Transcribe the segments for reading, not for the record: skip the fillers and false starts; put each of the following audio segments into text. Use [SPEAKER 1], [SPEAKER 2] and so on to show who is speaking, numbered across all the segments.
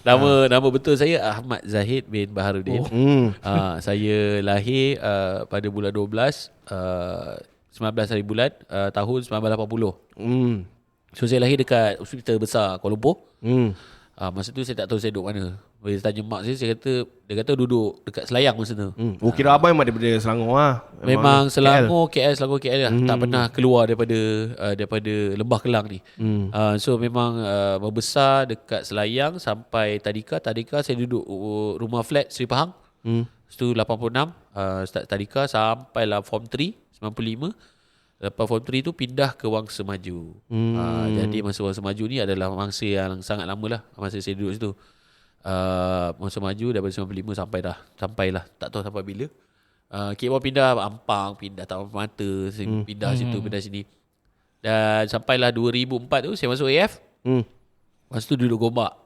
[SPEAKER 1] Nama betul saya Ahmad Zahid bin Baharudin. Saya lahir pada bulan 12 19 hari bulan tahun 1980. So saya lahir dekat Hospital Besar Kuala Lumpur. Masa tu saya tak tahu saya duduk mana. Bila tanya mak saya kata duduk dekat Selayang masa tu.
[SPEAKER 2] Kira abang memang daripada Selangor lah.
[SPEAKER 1] Memang Selangor KL lah. Tak pernah keluar daripada Lembah Kelang ni. So memang membesar dekat Selayang sampai Tadika saya duduk rumah flat Seri Pahang. Lepas tu 86 start Tadika sampailah form 3 95. Lepas form 3 tu pindah ke Wangsa Maju. Jadi masa Wangsa Maju ni adalah mangsa yang sangat lama lah. Masa saya duduk situ. Wangsa Maju daripada 95 sampailah tak tahu sampai bila. Kira pindah Ampang, pindah Taman Permata, pindah situ, pindah sini. Dan sampailah 2004 tu saya masuk AF. Masa tu duduk Gombak.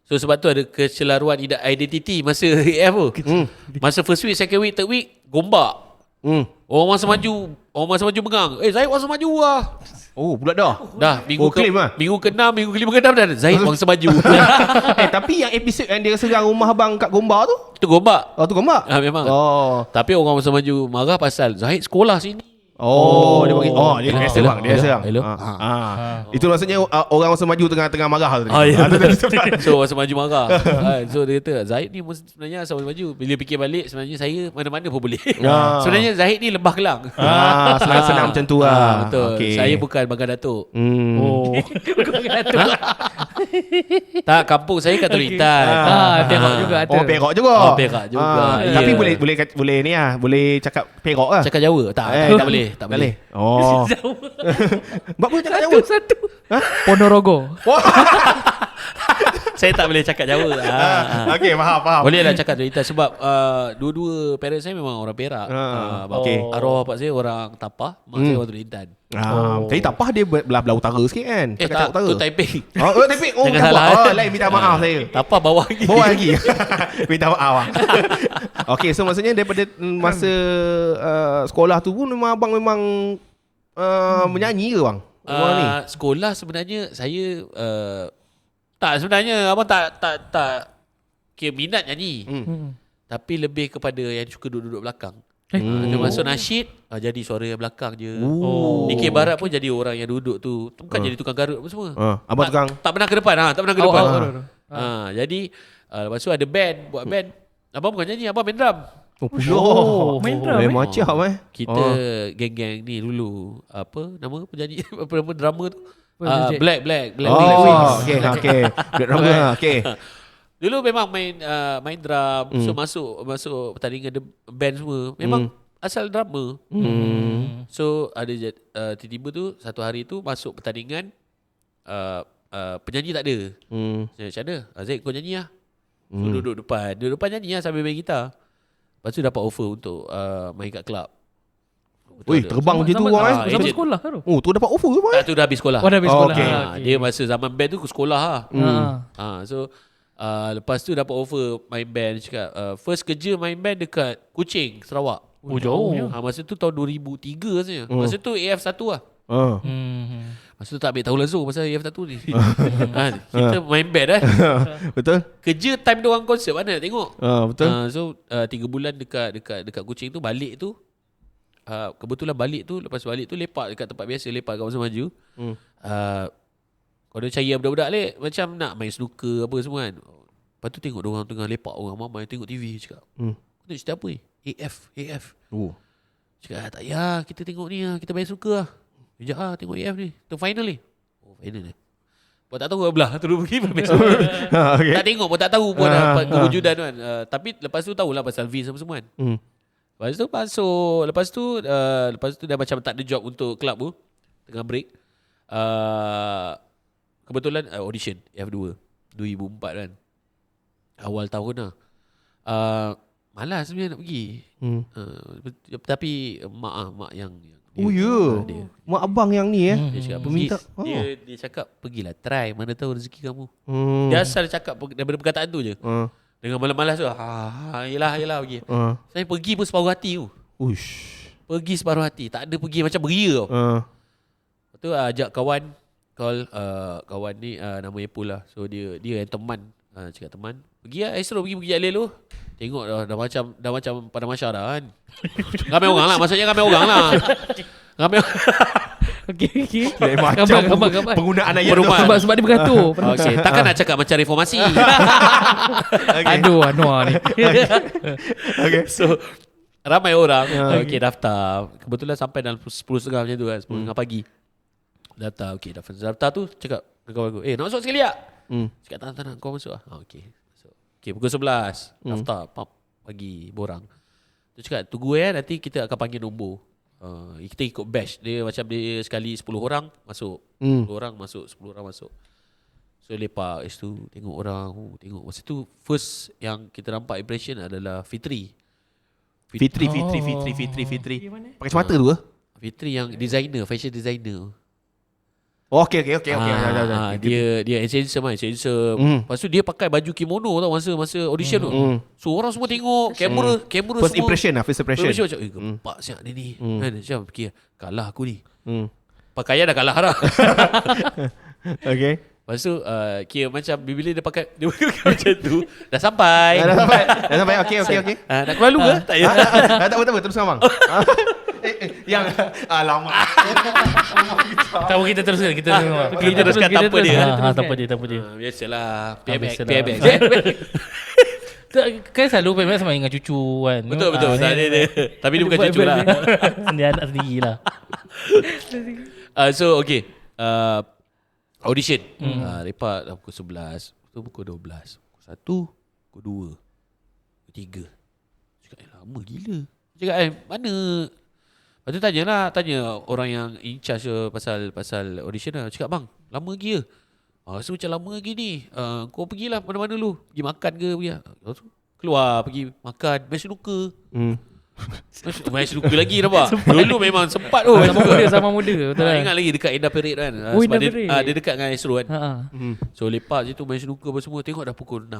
[SPEAKER 1] So sebab tu ada kecelaruan identiti masa AF tu. Masa first week, second week, third week Gombak. Orang Wangsa Maju pegang. Zahid Wangsa Maju lah.
[SPEAKER 2] Oh, pula dah.
[SPEAKER 1] Minggu ke-6, minggu ke-5 ke-6 dah Zahid Wangsa Maju.
[SPEAKER 2] Tapi yang episod yang dia serang rumah abang kat Gombak tu?
[SPEAKER 1] Itu Gombak.
[SPEAKER 2] Oh, tu Gombak?
[SPEAKER 1] Memang. Tapi orang Wangsa Maju marah pasal Zahid sekolah sini.
[SPEAKER 2] Dia bagi. Dia serang. Dia serang. Itu maksudnya orang Wangsa Maju tengah marah tu.
[SPEAKER 1] So Wangsa Maju marah. So dia kata Zahid ni sebenarnya asal Wangsa Maju. Bila fikir balik sebenarnya saya mana-mana pun boleh. Sebenarnya Zahid ni Lembah Kelang.
[SPEAKER 2] Senang macam tu lah.
[SPEAKER 1] Betul. Saya bukan Bangga Datuk. Tak, kampung saya Katolik Intan.
[SPEAKER 3] Perak juga ada.
[SPEAKER 2] Perak juga.
[SPEAKER 1] Perak juga.
[SPEAKER 2] Tapi boleh ni lah. Boleh cakap Perak lah.
[SPEAKER 1] Cakap Jawa? Tak boleh. Tak boleh.
[SPEAKER 2] Buat boleh cakap Jawa?
[SPEAKER 3] Satu. Ponorogo.
[SPEAKER 1] Saya tak boleh cakap Jawa.
[SPEAKER 2] Okey, faham.
[SPEAKER 1] Boleh lah cakap Katolik Intan sebab dua-dua parents saya memang orang Perak. Arwah bapak saya orang Tapah, mak saya orang Katolik Intan.
[SPEAKER 2] Jadi Tapah dia belah utara sikit kan?
[SPEAKER 1] Tak,
[SPEAKER 2] utara.
[SPEAKER 1] tu Taipei.
[SPEAKER 2] Taipei. Tapah. Lain, minta maaf saya.
[SPEAKER 1] Tapah bawah lagi.
[SPEAKER 2] Minta maaf. Okey, so maksudnya daripada masa sekolah tu pun memang abang menyanyi ke bang?
[SPEAKER 1] Sekolah sebenarnya saya tak, sebenarnya abang tak kira minat nyanyi. Tapi lebih kepada yang suka duduk belakang. Dia masuk nasyid, jadi suara yang belakang je. DK Barat pun jadi orang yang duduk tu. Bukan jadi tukang garut apa semua.
[SPEAKER 2] Abang tukang
[SPEAKER 1] tak pernah ke depan. Tak pernah ke depan. Jadi lepas tu ada band, buat band. Abang bukan nyanyi, abang main drum.
[SPEAKER 3] Main drum.
[SPEAKER 2] Macam
[SPEAKER 1] Kita geng-geng ni dulu. Apa nama penyanyi apa nama drama tu? Black
[SPEAKER 2] Okay. Black drama. Okay.
[SPEAKER 1] Dulu memang main drum. So masuk pertandingan band semua. Memang asal drama. So ada tiba-tiba tu satu hari tu masuk pertandingan, penyanyi tak ada. Macam mana? Zahid kau nyanyi lah. So duduk depan nyanyi lah sambil main gitar. Lepas tu dapat offer untuk main kat klub.
[SPEAKER 2] Terbang macam tu orang
[SPEAKER 3] Zaman sekolah kan?
[SPEAKER 2] tu dapat offer ke bang?
[SPEAKER 1] Tak, tu dah habis sekolah.
[SPEAKER 3] Dah habis sekolah.
[SPEAKER 1] Okay. Dia masa zaman band tu ke sekolah lah. So lepas tu dapat offer main band. Cakap first kerja main band dekat Kuching, Sarawak.
[SPEAKER 3] Jauh.
[SPEAKER 1] Masa tu tahun 2003 rasanya. Masa tu AF1 lah. Masa tu tak ambil tahu langsung pasal AF1 ni. Kita main band
[SPEAKER 2] Betul.
[SPEAKER 1] Kerja time diorang konsert mana nak tengok.
[SPEAKER 2] Betul.
[SPEAKER 1] So 3 bulan dekat Kuching tu. Balik tu kebetulan lepas balik tu lepak dekat tempat biasa, lepak kat Wangsa Maju. Kau dah cari budak-budak macam nak main snooker apa semua kan. Lepas tu tengok diorang tengah lepak, orang mamai tengok TV. Cakap kau tengok cerita apa ni? AF. Cakap tak payah, kita tengok ni lah, kita main snooker lah. Sekejap lah tengok AF ni, tu final ni. Final ni. Buat tak tahu belah terus pergi main snooker. Tak tengok pun tak tahu pun kewujudan kan. Tapi lepas tu tahulah pasal Vince apa semua kan. Lepas tu masuk. Lepas tu dah macam tak ada job untuk club tu. Tengah break. Kebetulan audition F2 2004 kan. Awal tahun lah. Malas sebenarnya nak pergi. Tapi mak yang
[SPEAKER 2] dia. Mak abang yang ni
[SPEAKER 1] dia cakap
[SPEAKER 2] minta.
[SPEAKER 1] Dia cakap pergilah try, mana tahu rezeki kamu. Dia asal cakap daripada perkataan tu je. Dengan malas-malas tu. Yelah pergi. Saya pergi pun separuh hati tu. Pergi separuh hati. Tak ada pergi macam beria tau. Lepas tu ajak kawan call kawan ni nama Apple lah. So dia yang teman. Cakap teman, pergi lah Astro, pergi Jalil tu. Tengok dah macam pada masyarakat dah kan. Ramai orang lah, maksudnya ramai orang lah. Ramai
[SPEAKER 3] Okey.
[SPEAKER 2] Lain macam
[SPEAKER 3] Gambar.
[SPEAKER 2] penggunaan ayat tu.
[SPEAKER 3] Sebab dia beratur.
[SPEAKER 1] okay. Takkan nak cakap macam reformasi.
[SPEAKER 3] Aduh, Anwar ni.
[SPEAKER 2] Okay.
[SPEAKER 1] So ramai orang okay, daftar. Kebetulan sampai dalam 10.30 macam tu kan, 10.30 pagi. Daftar, okay, daftar tu cakap ke kawan aku, nak masuk sekali tak? Cakap tak nak, kau masuk lah. Okay, masuk. Okay, pukul 11 daftar, pagi borang. Tu cakap tunggu nanti kita akan panggil nombor. Kita ikut batch. Dia macam dia sekali 10 orang masuk, 10 orang masuk, 10 orang masuk. So lepak tu tengok orang, tengok. Masa tu first yang kita nampak impression adalah Fitri.
[SPEAKER 2] Fitri. Pakai semata tu ke?
[SPEAKER 1] Fitri yang designer, fashion designer.
[SPEAKER 2] Okay.
[SPEAKER 1] Dia handsome. Lepas tu dia pakai baju kimono tau masa audition tu. So orang semua tengok kamera
[SPEAKER 2] First
[SPEAKER 1] semua.
[SPEAKER 2] impression macam
[SPEAKER 1] Gempak siap dia ni. Kan macam fikir kalah aku ni. Pakaian dah kalah dah.
[SPEAKER 2] Okay.
[SPEAKER 1] Lepas tu kira macam bila dia pakai dia macam tu dah sampai.
[SPEAKER 2] Dah sampai. Okay.
[SPEAKER 1] Nak keluar dulu ke? Tak ya.
[SPEAKER 2] Tak apa, teruskan bang. Yang alamak.
[SPEAKER 3] Tak apa, kita teruskan. Kita
[SPEAKER 1] teruskan tanpa dia.
[SPEAKER 3] Tanpa dia.
[SPEAKER 1] Biasalah.
[SPEAKER 3] Biasalah.
[SPEAKER 1] Payback.
[SPEAKER 3] Kan selalu payback sama dengan cucu kan.
[SPEAKER 1] Betul. Dia. Tapi dia bukan cucu lah.
[SPEAKER 3] Dia anak sendiri lah.
[SPEAKER 1] So okay, audition. Lepak dah pukul 11, pukul 12, pukul 1, pukul 2, pukul 3. Cakap lama gila. Cakap mana. Lepas tu tanya orang yang in charge pasal audition lah. Cakap bang, lama lagi ke? So macam lama lagi ni. Kau pergilah mana-mana dulu. Pergi makan ke? Keluar pergi makan. Main snooker. Main snooker lagi nampak. Dulu memang sempat tu.
[SPEAKER 3] Sama muda. Betul lah.
[SPEAKER 1] Ingat lagi dekat Indah Parade kan.
[SPEAKER 3] Oh,
[SPEAKER 1] Sebab
[SPEAKER 3] Indah Parade.
[SPEAKER 1] dia dekat dengan Astro kan. So lepak situ main snooker apa semua. Tengok dah pukul 6.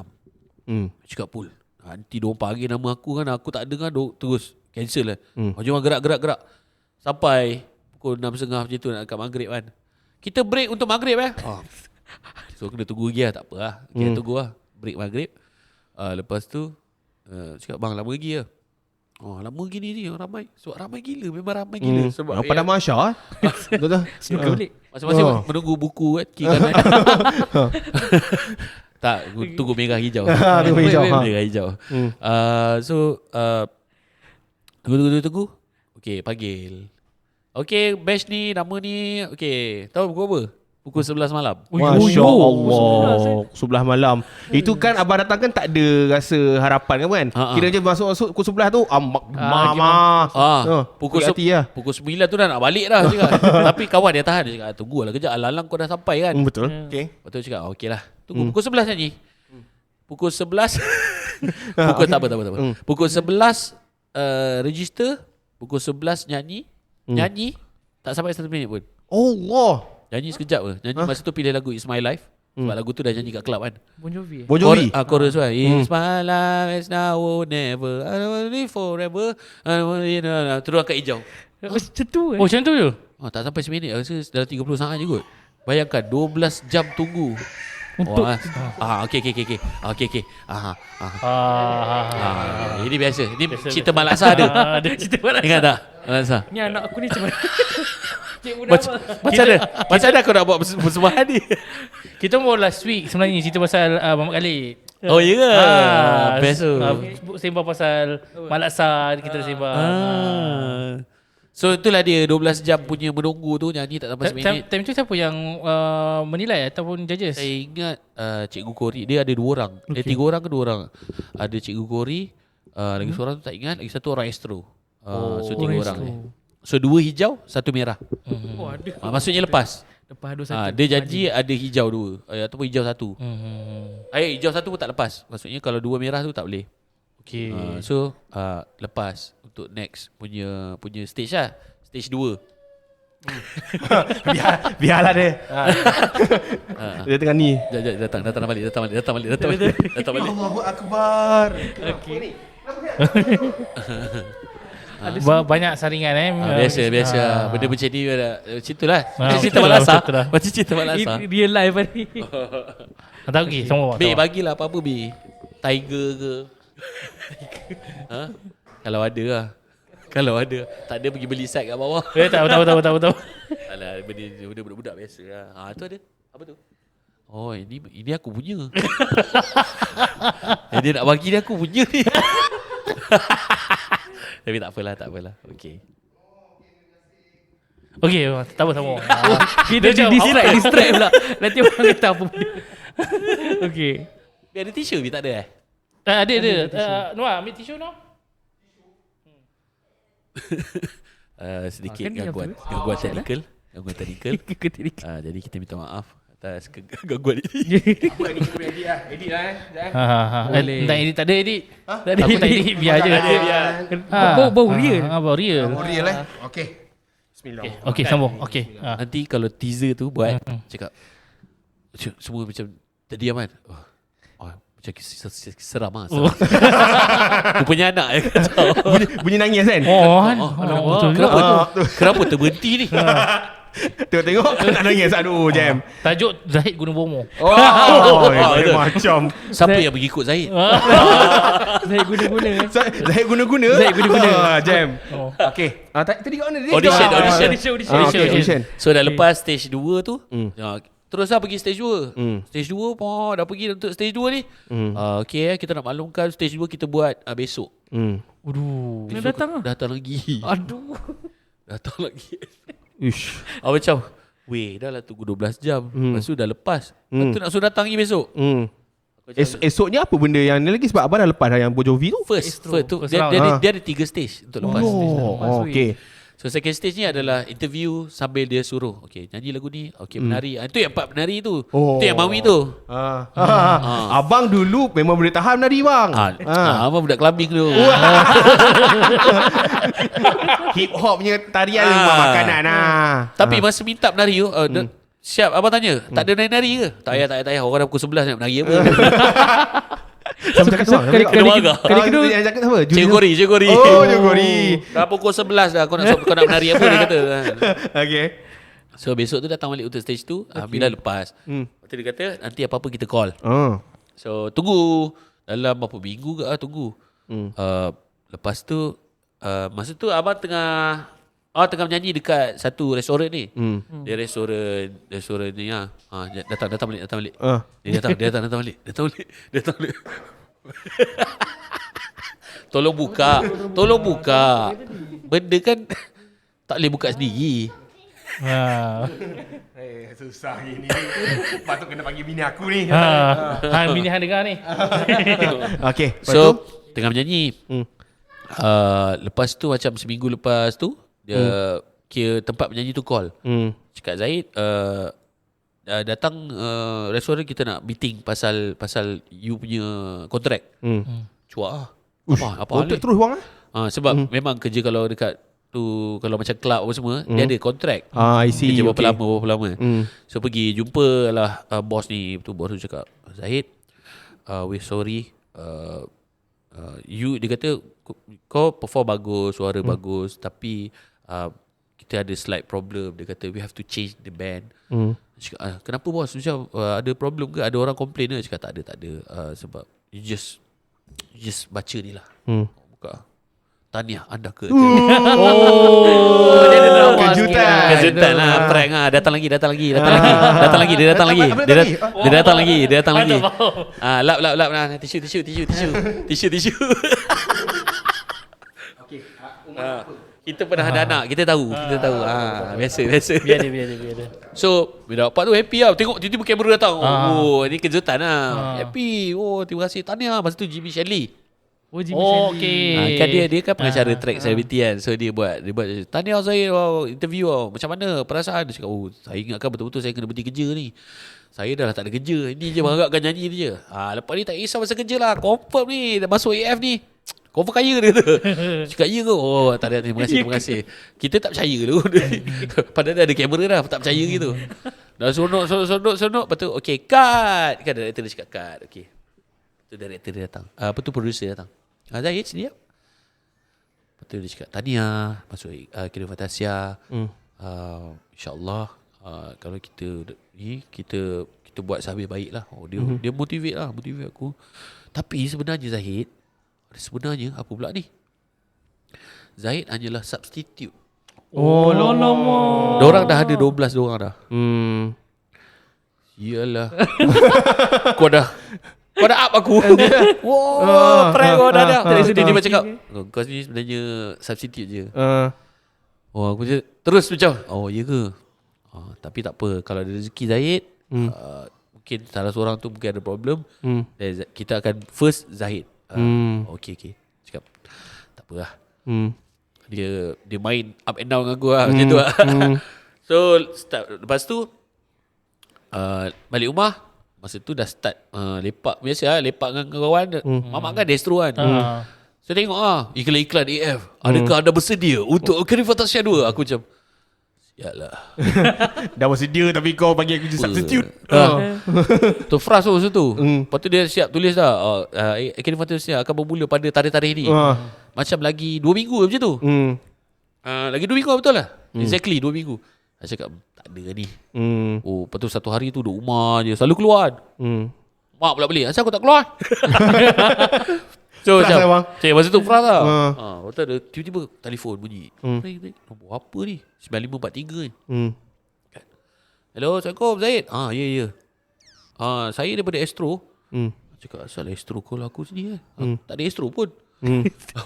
[SPEAKER 1] Cakap Pul, nanti diorang panggil nama aku kan. Aku tak dengar terus cancel lah. Jom gerak. Sampai pukul 6.30 macam tu nak dekat maghrib kan. Kita break untuk maghrib So kena tunggu lagi lah. Tak apa lah. Kita tunggu lah. Break maghrib. Lepas tu cakap bang lama lagi lah. Lama gini ni ramai. Sebab ramai gila. Memang ramai gila. Sebab
[SPEAKER 2] pada Masya betul.
[SPEAKER 3] Snooker balik.
[SPEAKER 1] Masing-masing menunggu buku kan. Kiri kanan. Tak, tunggu merah hijau. Merah hijau. So tunggu. Okay, panggil. Okay, batch ni, nama ni. Okay, tahu pukul apa? Pukul 11 malam.
[SPEAKER 2] Masya Allah. 11 malam. Itu kan abang datang kan tak ada rasa harapan kan? Kira je masuk pukul 11 tu
[SPEAKER 1] Pukul 9 tu dah nak balik dah cakap. Tapi kawan dia tahan. Dia cakap tunggulah kejap. Alang kau dah sampai kan.
[SPEAKER 2] Betul. Okay.
[SPEAKER 1] Lepas tu cakap okey lah. Tunggu pukul 11 nyanyi. Pukul 11 Pukul tak apa. Pukul 11 register. Pukul 11 nyanyi. Nyanyi tak sampai 1 minit pun.
[SPEAKER 2] Allah.
[SPEAKER 1] Nyanyi sekejap ke. Nyanyi masa tu pilih lagu It's My Life. Sebab lagu tu dah nyanyi kat club kan.
[SPEAKER 3] Bon Jovi.
[SPEAKER 1] Chorus kan. It's my life, it's now or never. I don't want to live forever. I don't want to terus angkat hijau.
[SPEAKER 3] Macam tu
[SPEAKER 1] Oh macam tu je. Tak sampai seminit. Rasa dalam 30 saat je kot. Bayangkan 12 jam tunggu.
[SPEAKER 3] Untuk
[SPEAKER 1] Okay. Ini biasa. Ini cerita Malaksa ada.
[SPEAKER 3] cerita Malaksa.
[SPEAKER 1] Ingat tak? Malaksa.
[SPEAKER 3] Ni anak aku ni macam
[SPEAKER 1] Macam mana kau nak buat persembahan ni?
[SPEAKER 3] Kita mau last week sebenarnya cerita pasal Muhammad Khalid.
[SPEAKER 1] Oh ya ke? Best tu.
[SPEAKER 3] Sembang pasal Malaksa kita sembang.
[SPEAKER 1] So itulah dia 12 jam punya menunggu tu. Nyanyi tak sampai seminit.
[SPEAKER 3] Time tu siapa yang menilai ataupun judges?
[SPEAKER 1] Saya ingat Cikgu Kori. Dia ada 2 orang. 3 orang ke 2 orang. Ada Cikgu Kori, lagi seorang tu tak ingat. Lagi satu orang Astro. So 3 orang ni. So 2 hijau, 1 merah. Maksudnya lepas.
[SPEAKER 3] Lepas 2-1.
[SPEAKER 1] Dia janji ada hijau 2 ataupun hijau 1. Hijau 1 pun tak lepas. Maksudnya kalau 2 merah tu tak boleh.
[SPEAKER 3] Okay.
[SPEAKER 1] So lepas untuk next punya stage lah. Stage 2.
[SPEAKER 2] Biarlah dia. Dia tengah ni.
[SPEAKER 1] Datang balik.
[SPEAKER 2] Allahu Akbar.
[SPEAKER 3] Okay. Banyak saringan
[SPEAKER 1] Biasa. Benda macam ni macam itulah. Macam cerita
[SPEAKER 3] betul lah,
[SPEAKER 1] Malasa.
[SPEAKER 3] betul lah.
[SPEAKER 1] Macam cerita Malasa.
[SPEAKER 4] Real life ni.
[SPEAKER 3] Tak okey, semua.
[SPEAKER 1] B bagilah apa-apa B. Tiger ke. Ha? Kalau ada lah. Kalau ada. Tak ada pergi beli set kat bawah.
[SPEAKER 3] Tahu.
[SPEAKER 1] Alah, benda budak-budak biasa lah. Tu ada. Apa tu? Oh, ini aku punya. Dia nak bagi dia aku punya ni. Tapi tak apalah. Okey.
[SPEAKER 3] Okey, tak apa sama.
[SPEAKER 4] Kita distract pula. Nanti orang kata apa benda. Okey.
[SPEAKER 1] Dia ada tisu tak ada
[SPEAKER 3] Ada. Noah, ambil tisu Noah.
[SPEAKER 1] Sedikit
[SPEAKER 4] Kan ni
[SPEAKER 1] gangguan
[SPEAKER 4] apa?
[SPEAKER 1] Gangguan teknikal. Jadi kita minta maaf atas gangguan ini.
[SPEAKER 2] Edit lah
[SPEAKER 3] Tak edit, tak ada edit. Aku tak edit, biar je.
[SPEAKER 4] Bau real.
[SPEAKER 3] Bau real.
[SPEAKER 2] Real Okay. Bismillah.
[SPEAKER 3] Okey, sambung. Okey.
[SPEAKER 1] Nanti kalau teaser tu buat cakap semua macam terdiam kan. Macam seram lah. Rupanya anak
[SPEAKER 2] Bunyi nangis kan?
[SPEAKER 1] Kenapa terberhenti ni?
[SPEAKER 2] Tengok nak nangis. Aduh, jam.
[SPEAKER 3] Tajuk Zahid guna bomo.
[SPEAKER 2] Macam
[SPEAKER 1] Siapa yang mengikut Zahid?
[SPEAKER 4] Saya guna-guna.
[SPEAKER 2] Zahid guna-guna. Jam. Okay. Tadi kat mana dia?
[SPEAKER 1] Audition. So dah lepas stage 2 tu, teruslah pergi stage 2. Stage 2 dah pergi untuk stage 2 ni. Okay, kita nak maklumkan stage 2 kita buat besok.
[SPEAKER 3] Aduh.
[SPEAKER 1] Datang lagi.
[SPEAKER 4] Aduh.
[SPEAKER 1] Datang lagi.
[SPEAKER 2] Ish.
[SPEAKER 1] Macam dah lah tunggu 12 jam. Lepas tu dah lepas. Lepas tu nak suruh datang lagi besok.
[SPEAKER 2] Esoknya apa benda yang ni lagi? Sebab abang dah lepas dah yang Bon Jovi tu.
[SPEAKER 1] First tu dia ada 3 stage untuk lepas.
[SPEAKER 2] Okay.
[SPEAKER 1] So second stage ni adalah interview sambil dia suruh. Okay, nyanyi lagu ni. Okay, menari. Itu yang part menari tu. Itu yang Mawi tu.
[SPEAKER 2] Abang dulu memang boleh tahan menari bang.
[SPEAKER 1] Abang budak clubbing tu.
[SPEAKER 2] Hip hop punya tarian memang makanan
[SPEAKER 1] Tapi masa minta menari tu, siap abang tanya, tak ada nari-nari ke? Tak payah. Orang dah pukul 11 nak menari apa?
[SPEAKER 4] Kali kedua
[SPEAKER 2] yang cakap apa?
[SPEAKER 1] Cikgu Gori.
[SPEAKER 2] Cikgu Gori.
[SPEAKER 1] Dah pukul 11 dah kau nak menari apa dia kata.
[SPEAKER 2] Okay.
[SPEAKER 1] So besok tu datang balik untuk stage tu. Bila lepas. Lepas tu dia kata nanti apa-apa kita call. So tunggu dalam berapa minggu ke tunggu. Lepas tu masa tu abang tengah menyanyi dekat satu restoran ni. Dia restoran ni datang balik. Dia datang balik. Tolong buka. Benda kan tak boleh buka sendiri.
[SPEAKER 2] Susah gini. Patut kena panggil bini aku ni.
[SPEAKER 3] Bini hang dengar ni.
[SPEAKER 2] Okay.
[SPEAKER 1] So tengah menyanyi. Lepas tu macam seminggu lepas tu dia kira tempat menyanyi tu call. Cakap Zahid datang restoran kita nak meeting pasal you punya kontrak. Cuak apa hal ni?
[SPEAKER 2] Terus bang
[SPEAKER 1] sebab memang kerja kalau dekat tu kalau macam club apa semua dia ada kontrak.
[SPEAKER 2] I see.
[SPEAKER 1] Kerja berapa lama. So pergi jumpa lah bos ni. Betul bos tu cakap Zahid we sorry you dia kata kau perform bagus, suara bagus tapi kita ada slight problem. Dia kata we have to change the band. Cakap, kenapa bos? Macam ada problem ke? Ada orang komplain ke? Cakap tak ada. Sebab you just baca ni lah. Buka. Tahniah anda ke?
[SPEAKER 3] Dia ada drama
[SPEAKER 2] Kejutan
[SPEAKER 1] lah. Prank lah. Datang lagi. Dia datang lagi. Lap. Tisu. Kita pernah ada anak. Kita tahu. Biasa.
[SPEAKER 3] Biar dia.
[SPEAKER 1] So bila dapat tu happy lah. Tengok tiba-tiba kamera datang. Ni kejutan lah. Happy. Terima kasih. Tahniah. Masa tu Jimmy Shelley.
[SPEAKER 3] Okey.
[SPEAKER 1] Kan dia kan pengacara track celebrity kan. So dia buat tahniah saya interview macam mana perasaan. Dia cakap saya ingatkan betul-betul saya kena berhenti kerja ni. Saya dah tak ada kerja. Ini je mengharapkan nyanyi ni je. Lepas ni tak kisah masa kerja lah. Confirm ni dah masuk AF ni. Confirm kaya dia kata. Cakap ya ke? Tak ada. Terima kasih. Kita tak percaya dulu. Padahal dah ada kamera dah. Tak percaya gitu. Dah sonok. Lepas tu okay cut. Kan director dia cakap cut. Okay. Tu director dia datang. Producer datang. Zahid sini. Lepas tu dia cakap tahniah masuk Akademi Fantasia. InsyaAllah kalau kita ni kita buat sehabis baik lah. Dia motivate aku. Tapi sebenarnya Zahid, sebenarnya apa pula ni? Zahid hanyalah substitute.
[SPEAKER 2] Oh lama.
[SPEAKER 1] Diorang dah ada 12 diorang dah. Yalah. Kau dah up aku. Wow, prank kau dah. Terus dia macam cakap, kau ni sebenarnya substitute je. Oh, aku terus macam, oh ya ke? Tapi tak apa, kalau ada rezeki Zahid, mungkin salah seorang tu mungkin ada problem. Kita akan first Zahid. Okay. Cakap, tak apa lah. Dia main up and down dengan aku lah, macam tu lah. So lepas tu balik rumah, masa tu dah start lepak biasa lah, lepak dengan kawan. Mamak kan destro kan. Saya tengok iklan-iklan AF, adakah anda bersedia untuk Akademi Fantasia 2? Aku macam, yalah.
[SPEAKER 2] Dah bersedia tapi kau bagi aku substitute.
[SPEAKER 1] Tu frust tu masa tu. Lepas tu dia siap tulis dah, Akademi Fantasia akan bermula pada tarikh-tarikh ni. Macam lagi 2 minggu macam tu. Lagi 2 minggu betul lah. Exactly 2 minggu. Saya cakap tak ada ni. Lepas tu satu hari tu duduk rumah je, selalu keluar. Mak pula beli, asal aku tak keluar? So macam masa tu frust lah. Lepas tu ada tiba-tiba telefon bunyi. Nombor apa ni? 9543 ni. Hello, Assalamualaikum Zahid. Ya. Saya daripada Astro. Cakap asal Astro call aku sini tak ada Astro pun.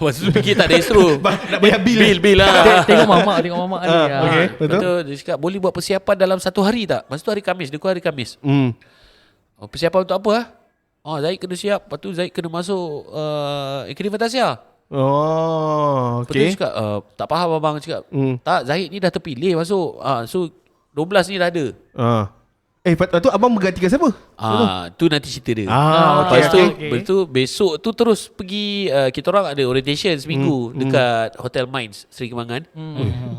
[SPEAKER 1] Masa tu fikir tak ada Astro.
[SPEAKER 2] Nak bayar bil
[SPEAKER 1] lah.
[SPEAKER 4] Tengok mamak ni.
[SPEAKER 2] Okay, betul.
[SPEAKER 1] Dia cakap boleh buat persiapan dalam 1 hari tak? Masa tu hari Khamis. Dia call hari Khamis. Persiapan untuk apa Zahid kena siap. Lepas tu Zahid kena masuk Akademi Fantasia.
[SPEAKER 2] Okay.
[SPEAKER 1] Lepas tu dia cakap tak faham abang. Cakap tak, Zahid ni dah terpilih masuk. So 12 ni dah ada.
[SPEAKER 2] Lepas tu abang bergantikan siapa?
[SPEAKER 1] Tu nanti cerita dia.
[SPEAKER 2] Okay.
[SPEAKER 1] Lepas tu besok tu terus pergi, kita orang ada orientation seminggu dekat Hotel Mines Seri Kembangan.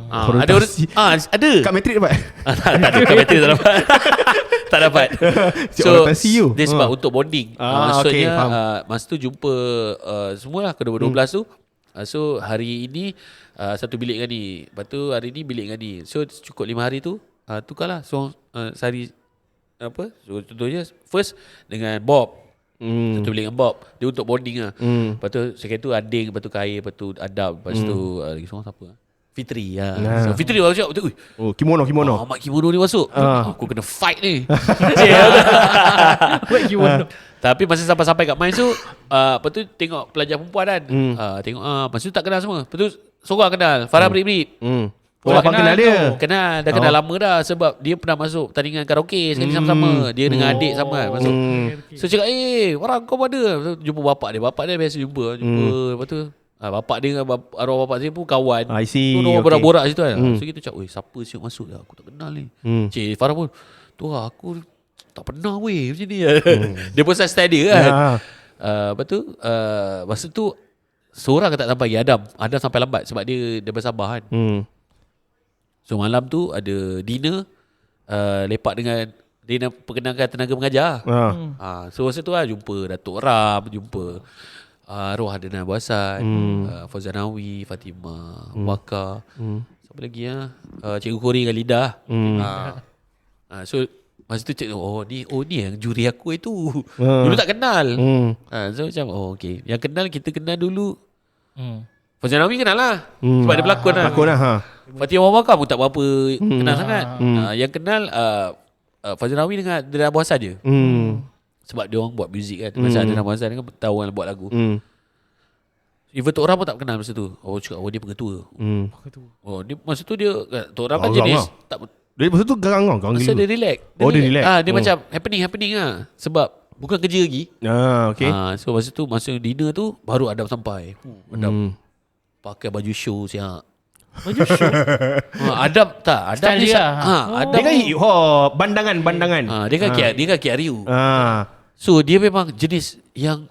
[SPEAKER 1] Ada.
[SPEAKER 2] Kat Matrix dapat?
[SPEAKER 1] Tak ada, kat Matrix tak dapat. Tak dapat. So dia sebab untuk bonding. Maksudnya masa tu jumpa semualah kedua-dua 12 tu. So hari ini satu bilik dengan ni. Lepas tu hari ni bilik dengan ni. So cukup 5 hari tu tukarlah. So sehari so contohnya first dengan Bob. Satu bilik dengan Bob. Dia untuk bonding lah. Lepas tu second tu Ading. Lepas tu Khair. Lepas tu Adab. Lepas tu lagi seorang siapa? Fitri. So Fitri masuk.
[SPEAKER 2] Kimono.
[SPEAKER 1] Mak kimono ni masuk. Aku kena fight ni.
[SPEAKER 4] Kimono.
[SPEAKER 1] Tapi masa sampai kat Mines tu, lepas tu tengok pelajar perempuan kan. Tengok masa tu tak kenal semua. Lepas tu seorang kenal, Farah Brib.
[SPEAKER 2] Abang kenal dia?
[SPEAKER 1] Kenal, dah kenal lama dah. Sebab dia pernah masuk pertandingan karaoke sekali sama-sama. Dia dengan adik sama kan masuk. So cakap, Farah kau mana? Jumpa bapak dia. Bapak dia biasa jumpa. Lepas tu bapak dia dengan arwah bapak dia pun kawan.
[SPEAKER 2] I see.
[SPEAKER 1] So orang borak-borak situ kan. So kita cakap, siapa siap masuk dah? Aku tak kenal ni. Farah pun, tu aku tak pernah macam ni. Dia pun style dia kan. Lepas tu masa tu seorang tak sampai lagi, Adam sampai lambat sebab dia bersabar kan. So malam tu ada dinner, lepak dengan dia nak perkenalkan tenaga mengajar. So masa tu jumpa Datuk Ram, jumpa Roh Adnan Abu Hassan, Fauzanawi, Fatimah, Waka, siapa lagi Cikgu Kori dengan Lidah. So masa tu cakap, ni yang juri aku itu. Dulu tak kenal. So macam okay. Yang kenal, kita kenal dulu. Fauzanawi kenal lah, sebab dia pelakon lah. Fatimah Waka pun tak berapa kenal sangat. Yang kenal Fauzanawi dengan Adnan Abu Hassan je. Sebab dia orang buat muzik kan. Macam Adnan Abu Hassan kan tahu kan buat lagu. Even Tok Ram pun tak kenal masa tu. Cakap dia pengetua. Dia, masa tu dia Tok Ram kan jenis tak.
[SPEAKER 2] Dia masa tu garang kau.
[SPEAKER 1] Masa dia relax.
[SPEAKER 2] Dia relax.
[SPEAKER 1] Dia macam happening lah. Sebab bukan kerja lagi.
[SPEAKER 2] Okay.
[SPEAKER 1] So masa tu, masa dinner tu baru Adam sampai. Adam pakai baju show siap. Baju show. Adam
[SPEAKER 4] Style
[SPEAKER 1] ni
[SPEAKER 4] dia.
[SPEAKER 1] Adam
[SPEAKER 2] Dia kan hip hop, bandangan.
[SPEAKER 1] dia kan KRU. So dia memang jenis yang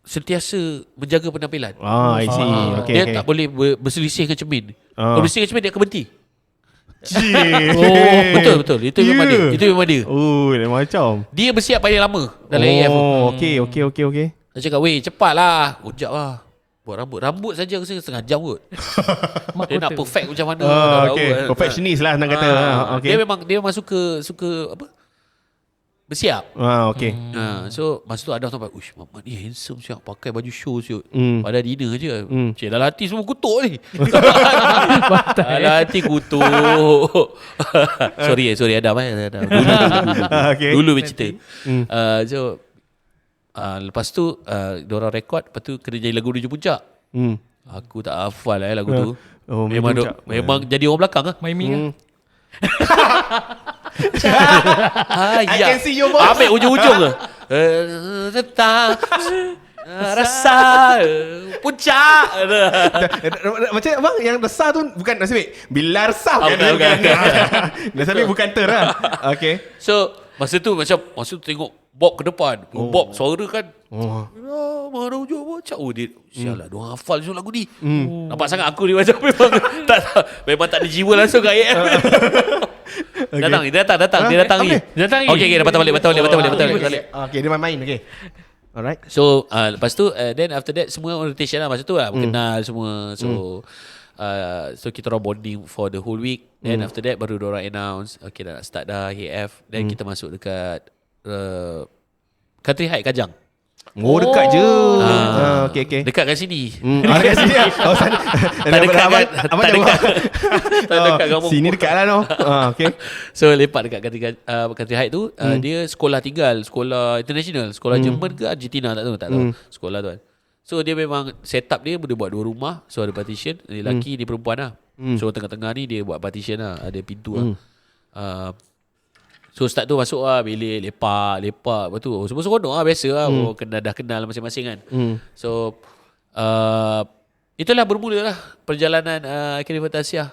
[SPEAKER 1] sentiasa menjaga penampilan.
[SPEAKER 2] I see. Okay,
[SPEAKER 1] Dia tak boleh berselisih dengan cermin. Kalau berselisih dengan cermin dia akan berhenti. Betul. Itu memang dia.
[SPEAKER 2] Dia macam.
[SPEAKER 1] Dia bersiap paling lama dalam AF.
[SPEAKER 2] Okay.
[SPEAKER 1] Dia cakap, cepat lah. Ujak lah. buat rambut saja aku rasa setengah jam kot. Dia nak perfect macam mana.
[SPEAKER 2] Okay. Perfectionist lah nak kata. Okay.
[SPEAKER 1] Dia memang suka apa? Bersiap.
[SPEAKER 2] Okay.
[SPEAKER 1] So masa tu Adam sampai, uish, Mamat ni handsome siap, pakai baju show siap. Pada dinner je. Cik, dalam hati semua kutuk ni. Dalam hati kutuk. sorry Adam. Dulu bercerita. So lepas tu diorang rekod, lepas tu kena jadi lagu Menuju Puncak. Aku tak hafal lagu tu. Memang jadi orang belakang lah.
[SPEAKER 3] Maiming
[SPEAKER 2] I can see your voice.
[SPEAKER 1] Ambil ujung-ujung ke? Tentang rasa puncak.
[SPEAKER 2] Macam abang yang resah tu bukan Nasib. Bila resah
[SPEAKER 1] bukan.
[SPEAKER 2] Nasib bukan ter lah. Okay.
[SPEAKER 1] So masa tu tengok Bob ke depan. Bob suara kan. Mana ujung puncak. Dia sialah diorang hafal so lagu ni. Nampak sangat aku ni macam memang tak ada jiwa langsung kat AF. Datang lagi. Okay, patah balik.
[SPEAKER 2] Okay, dia main. Okay. Alright.
[SPEAKER 1] So lepas tu then after that semua rotation lah masa tu lah, kenal semua. So kita orang bonding for the whole week. Then after that baru diorang announce, okay dah nak start dah AF. Then kita masuk dekat Country High Kajang.
[SPEAKER 2] Dekat je. Okay.
[SPEAKER 1] Dekat kat sini.
[SPEAKER 2] Dekat sini lah.
[SPEAKER 1] Tak dekat kampung.
[SPEAKER 2] Sini dekat lah no. Okay.
[SPEAKER 1] So lepak dekat Country High tu. Dia sekolah tinggal, sekolah international, sekolah Jerman ke Argentina tak tahu. Sekolah tu kan. So dia memang setup dia buat 2 rumah. So ada partition, dia lelaki, dia perempuan lah. So tengah-tengah ni dia buat partition lah, ada pintu lah. So start tu masuk lah bilik, lepak. Lepas tu semua seronok lah, biasa lah. Dah kenal masing-masing kan. So itulah bermula lah perjalanan Akademi Fantasia.